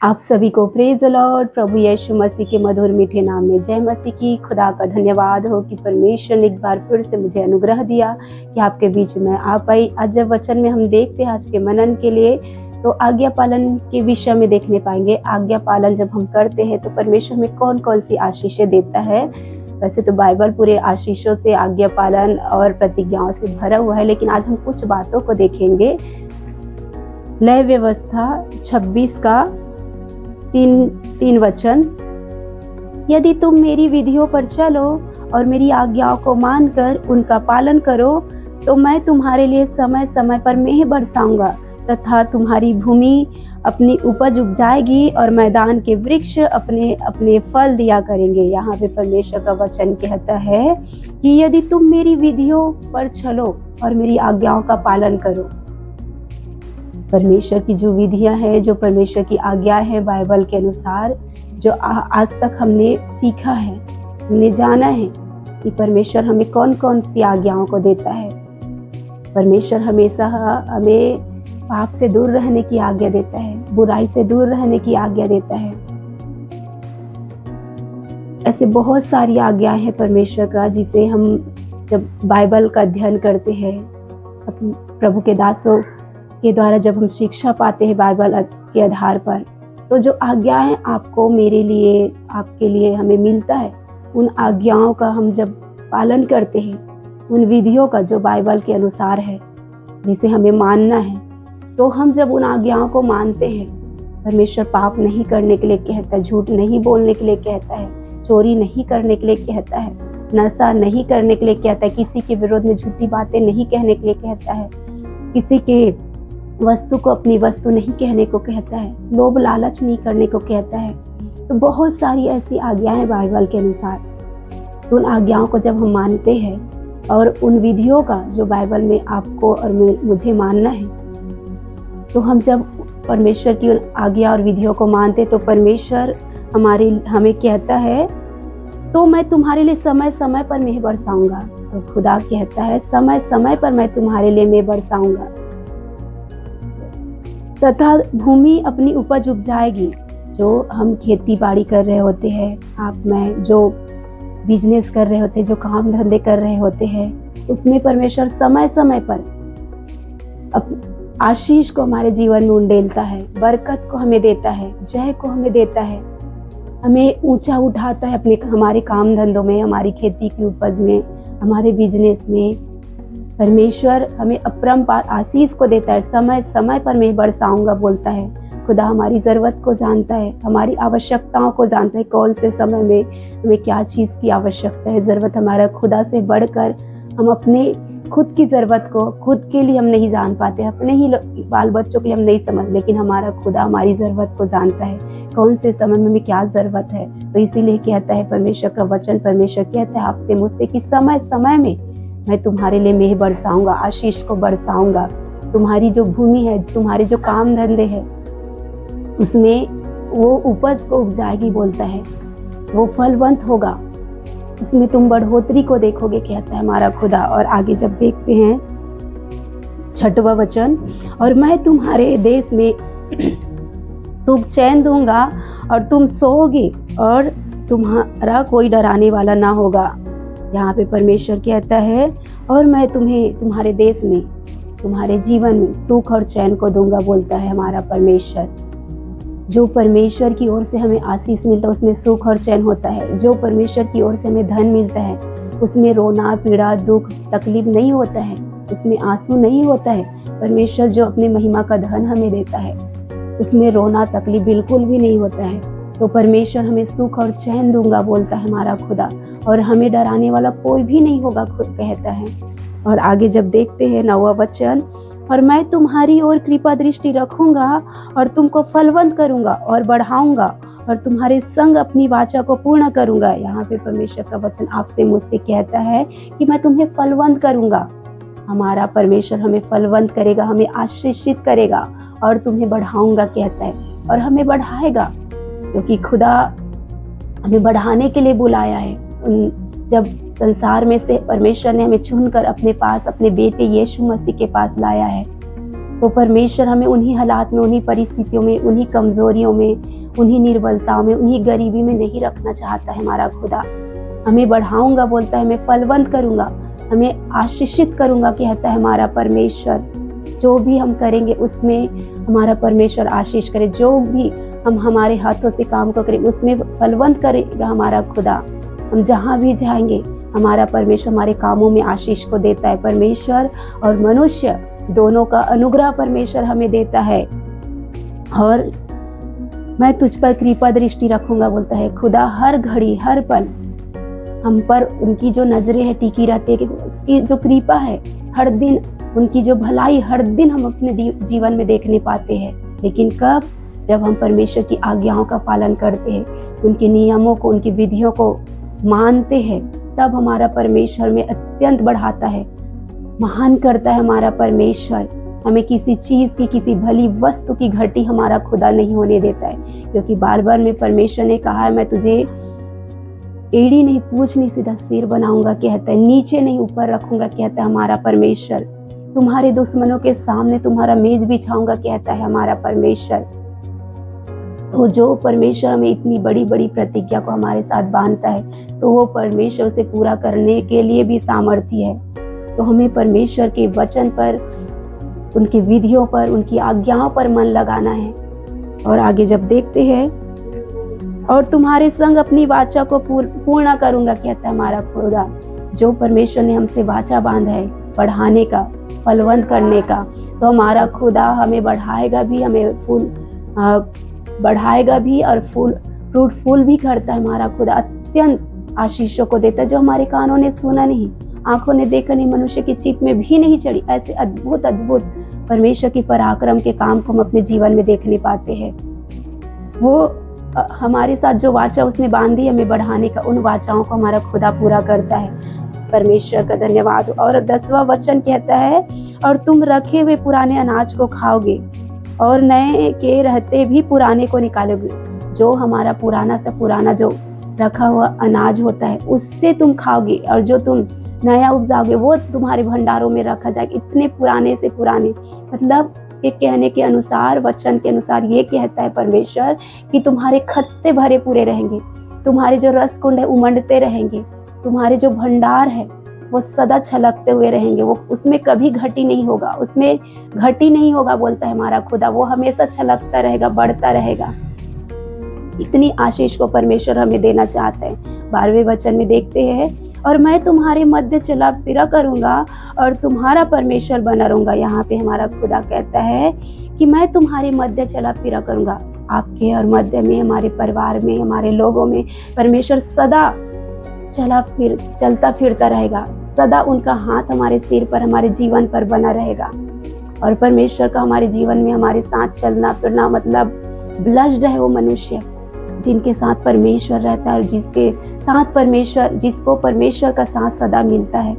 आप सभी को प्रेज द लॉर्ड। प्रभु यीशु मसीह के मधुर मीठे नाम में जय मसीह की। खुदा का धन्यवाद हो कि परमेश्वर ने एक बार फिर से मुझे अनुग्रह दिया कि आपके बीच में आ पाई। आज जब वचन में हम देखते हैं आज के मनन के लिए, तो आज्ञा पालन के विषय में देखने पाएंगे। आज्ञा पालन जब हम करते हैं तो परमेश्वर हमें कौन कौन सी आशीषें देता है। वैसे तो बाइबल पूरे आशीषों से, आज्ञा पालन और प्रतिज्ञाओं से भरा हुआ है, लेकिन आज हम कुछ बातों को देखेंगे। लय व्यवस्था 26 का 3 वचन। यदि तुम मेरी विधियों पर चलो और मेरी आज्ञाओं को मानकर उनका पालन करो, तो मैं तुम्हारे लिए समय समय पर मेंह बरसाऊंगा तथा तुम्हारी भूमि अपनी उपज उपजाएगी और मैदान के वृक्ष अपने अपने फल दिया करेंगे। यहाँ पे परमेश्वर का वचन कहता है कि यदि तुम मेरी विधियों पर चलो और मेरी आज्ञाओं का पालन करो। परमेश्वर की जो विधियां हैं, जो परमेश्वर की आज्ञा है बाइबल के अनुसार, जो आज तक हमने सीखा है, हमने जाना है कि परमेश्वर हमें कौन कौन सी आज्ञाओं को देता है। परमेश्वर हमेशा हमें पाप से दूर रहने की आज्ञा देता है, बुराई से दूर रहने की आज्ञा देता है। ऐसे बहुत सारी आज्ञाएं हैं परमेश्वर का, जिसे हम जब बाइबल का अध्ययन करते हैं, प्रभु के दासों के द्वारा जब हम शिक्षा पाते हैं बाइबल के आधार पर, तो जो आज्ञाएं आपको, मेरे लिए, आपके लिए हमें मिलता है, उन आज्ञाओं का हम जब पालन करते हैं, उन विधियों का जो बाइबल के अनुसार है, जिसे हमें मानना है, तो हम जब उन आज्ञाओं को मानते हैं, परमेश्वर पाप नहीं करने के लिए कहता है, झूठ नहीं बोलने के लिए कहता है, चोरी नहीं करने के लिए कहता है, नशा नहीं करने के लिए कहता है, किसी के विरोध में झूठी बातें नहीं कहने के लिए कहता है, किसी के वस्तु को अपनी वस्तु नहीं कहने को कहता है, लोभ लालच नहीं करने को कहता है। तो बहुत सारी ऐसी आज्ञाएं बाइबल के अनुसार। तो उन आज्ञाओं को जब हम मानते हैं और उन विधियों का जो बाइबल में आपको और मुझे मानना है, तो हम जब परमेश्वर की उन आज्ञा और विधियों को मानते, तो परमेश्वर हमें कहता है, तो मैं तुम्हारे लिए समय समय पर मेंह बरसाऊंगा। तो खुदा कहता है, समय समय पर मैं तुम्हारे लिए मेंह बरसाऊंगा तथा भूमि अपनी उपज उपजाएगी। जो हम खेती बाड़ी कर रहे होते हैं, आप मैं जो बिजनेस कर रहे होते हैं, जो काम धंधे कर रहे होते हैं, उसमें परमेश्वर समय समय पर आशीष को हमारे जीवन में उंडेलता है, बरकत को हमें देता है, जय को हमें देता है, हमें ऊंचा उठाता है अपने हमारे काम धंधों में, हमारी खेती की उपज में, हमारे बिजनेस में। परमेश्वर हमें अपरंपार आशीष को देता है। समय समय पर मैं बरसाऊंगा बोलता है। खुदा हमारी ज़रूरत को जानता है, हमारी आवश्यकताओं को जानता है, कौन से समय में हमें क्या चीज़ की आवश्यकता है, ज़रूरत हमारा। खुदा से बढ़कर हम अपने खुद की ज़रूरत को खुद के लिए हम नहीं जान पाते, अपने ही बाल बच्चों के लिए हम नहीं समझ, लेकिन हमारा खुदा हमारी ज़रूरत को जानता है, कौन से समय में हमें क्या ज़रूरत है। तो इसीलिए कहता है परमेश्वर का वचन, परमेश्वर कहता है आपसे मुझसे कि समय समय में मैं तुम्हारे लिए मेंह बरसाऊंगा, आशीष को बरसाऊंगा। तुम्हारी जो भूमि है, तुम्हारे जो काम धंधे हैं, उसमें वो उपज को उपजाएगी बोलता है, वो फलवंत होगा, उसमें तुम बढ़ोतरी को देखोगे कहता है हमारा खुदा। और आगे जब देखते हैं 6वां वचन, और मैं तुम्हारे देश में सुख चैन दूंगा और तुम सोओगे और तुम्हारा कोई डराने वाला ना होगा। यहाँ पे परमेश्वर कहता है, और मैं तुम्हें तुम्हारे देश में, तुम्हारे जीवन में सुख और चैन को दूंगा बोलता है हमारा परमेश्वर। जो परमेश्वर की ओर से हमें आशीष मिलता है, उसमें सुख और चैन होता है। जो परमेश्वर की ओर से हमें धन मिलता है, उसमें रोना, पीड़ा, दुख, तकलीफ नहीं होता है, उसमें आंसू नहीं होता है। परमेश्वर जो अपनी महिमा का धन हमें देता है, उसमें रोना, तकलीफ बिल्कुल भी नहीं होता है। तो परमेश्वर हमें सुख और चैन दूंगा बोलता है हमारा खुदा, और हमें डराने वाला कोई भी नहीं होगा, खुद कहता है। और आगे जब देखते हैं 9वां वचन, और मैं तुम्हारी ओर कृपा दृष्टि रखूंगा और तुमको फलवंत करूंगा और बढ़ाऊंगा और तुम्हारे संग अपनी वाचा को पूर्ण करूंगा। यहाँ पे परमेश्वर का वचन आपसे मुझसे कहता है कि मैं तुम्हें फलवंत करूंगा। हमारा परमेश्वर हमें फलवंत करेगा, हमें आशीषित करेगा और तुम्हें बढ़ाऊंगा कहता है, और हमें बढ़ाएगा, क्योंकि खुदा हमें बढ़ाने के लिए बुलाया है। जब संसार में से परमेश्वर ने हमें चुनकर अपने पास, अपने बेटे यीशु मसीह के पास लाया है, तो परमेश्वर हमें उन्हीं हालात में, उन्हीं परिस्थितियों में, उन्हीं कमजोरियों में, उन्हीं निर्बलताओं में, उन्हीं गरीबी में नहीं रखना चाहता है हमारा खुदा। हमें बढ़ाऊंगा बोलता है, हमें फलवंत करूंगा, हमें आशीषित करूंगा कहता है हमारा परमेश्वर। जो भी हम करेंगे उसमें हमारा परमेश्वर आशीष करे, जो भी हम हमारे हाथों से काम को करें उसमें फलवंत करेगा हमारा खुदा। हम जहाँ भी जाएंगे हमारा परमेश्वर हमारे कामों में आशीष को देता है। परमेश्वर और मनुष्य दोनों का अनुग्रह परमेश्वर हमें देता है। और मैं तुझ पर कृपा दृष्टि रखूंगा बोलता है खुदा। हर घड़ी हर पल हम पर उनकी जो नजरें हैं टिकी रहती है, कि उसकी जो कृपा है हर दिन, उनकी जो भलाई हर दिन हम अपने जीवन में देखने पाते हैं। लेकिन कब? जब हम परमेश्वर की आज्ञाओं का पालन करते हैं, उनके नियमों को, उनकी विधियों को मानते हैं, तब हमारा परमेश्वर में अत्यंत बढ़ाता है, महान करता है हमारा परमेश्वर। हमें किसी चीज की, किसी भली वस्तु की घटी हमारा खुदा नहीं होने देता है, क्योंकि बार बार में परमेश्वर ने कहा है मैं तुझे एड़ी नहीं, पूंछ नहीं, सीधा सिर बनाऊंगा कहता है, नीचे नहीं ऊपर रखूंगा कहता है हमारा परमेश्वर। तुम्हारे दुश्मनों के सामने तुम्हारा मेज बिछाऊंगा कहता है हमारा परमेश्वर। तो जो परमेश्वर हमें इतनी बड़ी बड़ी प्रतिज्ञा को हमारे साथ बांधता है, तो वो परमेश्वर उसे पूरा करने के लिए भी सामर्थ्य है। तो हमें परमेश्वर के वचन पर, उनकी विधियों पर, उनकी आज्ञाओं पर मन लगाना है। और आगे जब देखते हैं, और तुम्हारे संग अपनी वाचा को पूर्ण करूंगा कहता है हमारा खुदा। जो परमेश्वर ने हमसे वाचा बांधा है बढ़ाने का, फलवंत करने का, तो हमारा खुदा हमें बढ़ाएगा भी, हमें फूल बढ़ाएगा भी और फ्रूटफुल भी करता है। हमारा खुदा अत्यंत आशीषों को देता है, जो हमारे कानों ने सुना नहीं, आंखों ने देखा नहीं, मनुष्य के चित्त में भी नहीं चढ़ी। ऐसे अद्भुत अद्भुत परमेश्वर की पराक्रम के काम को हम अपने जीवन में देखने पाते हैं। वो हमारे साथ जो वाचा उसने बांधी हमें बढ़ाने का, उन वाचाओं को हमारा खुदा पूरा करता है। परमेश्वर का धन्यवाद। और 10वां वचन कहता है, और तुम रखे हुए पुराने अनाज को खाओगे और नए के रहते भी पुराने को निकालोगे। जो हमारा पुराना से पुराना जो रखा हुआ अनाज होता है उससे तुम खाओगे, और जो तुम नया उपजाओगे वो तुम्हारे भंडारों में रखा जाएगा। इतने पुराने से पुराने, मतलब के कहने के अनुसार, वचन के अनुसार ये कहता है परमेश्वर कि तुम्हारे खत्ते भरे पूरे रहेंगे, तुम्हारे जो रस कुंड है उमंडते रहेंगे, तुम्हारे जो भंडार है वो सदा छलकते हुए रहेंगे। वो उसमें कभी घटी नहीं होगा, उसमें घटी नहीं होगा बोलता है हमारा खुदा। वो हमेशा छलकता रहेगा, बढ़ता रहेगा। इतनी आशीष को परमेश्वर हमें देना चाहता है। 12वें वचन में देखते हैं, और मैं तुम्हारे मध्य चला फिरा करूंगा और तुम्हारा परमेश्वर बना रहूंगा। यहाँ पे हमारा खुदा कहता है कि मैं तुम्हारे मध्य चला फिरा करूंगा। आपके और मध्य में, हमारे परिवार में, हमारे लोगों में परमेश्वर सदा चलता फिरता रहेगा। सदा उनका हाथ हमारे सिर पर, हमारे जीवन पर बना रहेगा। और परमेश्वर का हमारे जीवन में हमारे साथ चलना फिरना, मतलब ब्लेस्ड है वो मनुष्य जिनके साथ परमेश्वर रहता है, और जिसको परमेश्वर का साथ सदा मिलता है।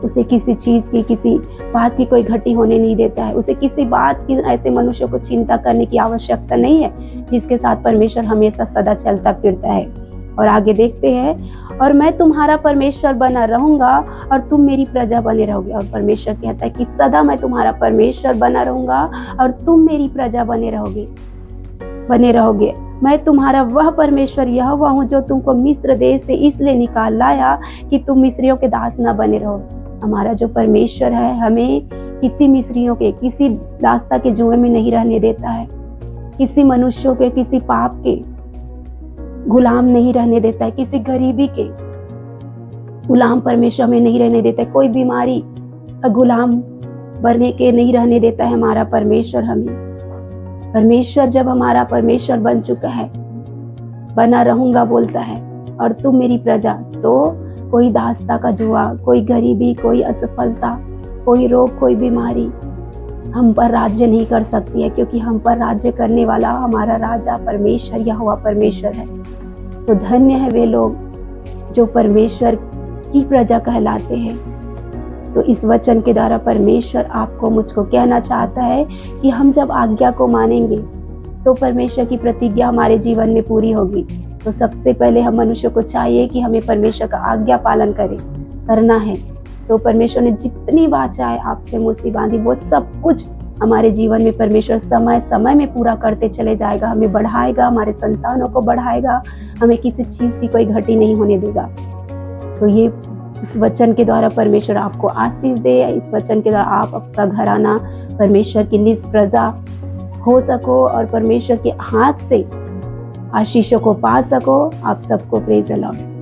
उसे किसी चीज की, किसी बात की कोई घटी होने नहीं देता है। उसे किसी बात की, ऐसे मनुष्य को चिंता करने की आवश्यकता नहीं है जिसके साथ परमेश्वर हमेशा सदा चलता फिरता है। और आगे देखते हैं, और मैं तुम्हारा परमेश्वर बना रहूंगा और तुम मेरी प्रजा बने रहोगे। और परमेश्वर कहता है कि सदा मैं तुम्हारा परमेश्वर बना रहूंगा और तुम मेरी प्रजा बने रहोगे। मैं तुम्हारा वह परमेश्वर यहोवा हूँ जो तुमको मिस्र देश से इसलिए निकाल लाया कि तुम मिस्रियों के दास न बने रहो। हमारा जो परमेश्वर है हमें किसी मिस्रियों के, किसी दास्ता के जुए में नहीं रहने देता है। किसी मनुष्यों के, किसी पाप के गुलाम नहीं रहने देता है। किसी गरीबी के गुलाम परमेश्वर में नहीं रहने देता है। कोई बीमारी का गुलाम बनने के नहीं रहने देता है हमारा परमेश्वर हमें। परमेश्वर जब हमारा परमेश्वर बन चुका है, बना रहूंगा बोलता है, और तुम मेरी प्रजा, तो कोई दास्ता का जुआ, कोई गरीबी, कोई असफलता, कोई रोग, कोई बीमारी हम पर राज्य नहीं कर सकती है, क्योंकि हम पर राज्य करने वाला हमारा राजा परमेश्वर यहोवा परमेश्वर है। तो धन्य है वे लोग जो परमेश्वर की प्रजा कहलाते हैं। तो इस वचन के द्वारा परमेश्वर आपको, मुझको कहना चाहता है कि हम जब आज्ञा को मानेंगे तो परमेश्वर की प्रतिज्ञा हमारे जीवन में पूरी होगी। तो सबसे पहले हम मनुष्य को चाहिए कि हमें परमेश्वर का आज्ञा पालन करना है। तो परमेश्वर ने जितनी वाचाएं आपसे मुझसे बांधी वो सब कुछ हमारे जीवन में परमेश्वर समय समय में पूरा करते चले जाएगा, हमें बढ़ाएगा, हमारे संतानों को बढ़ाएगा, हमें किसी चीज़ की कोई घटी नहीं होने देगा। तो ये इस वचन के द्वारा परमेश्वर आपको आशीष दे, इस वचन के द्वारा आप आपका घराना परमेश्वर की निज प्रजा हो सको और परमेश्वर के हाथ से आशीषों को पा सको। आप सबको प्रेज द लॉर्ड।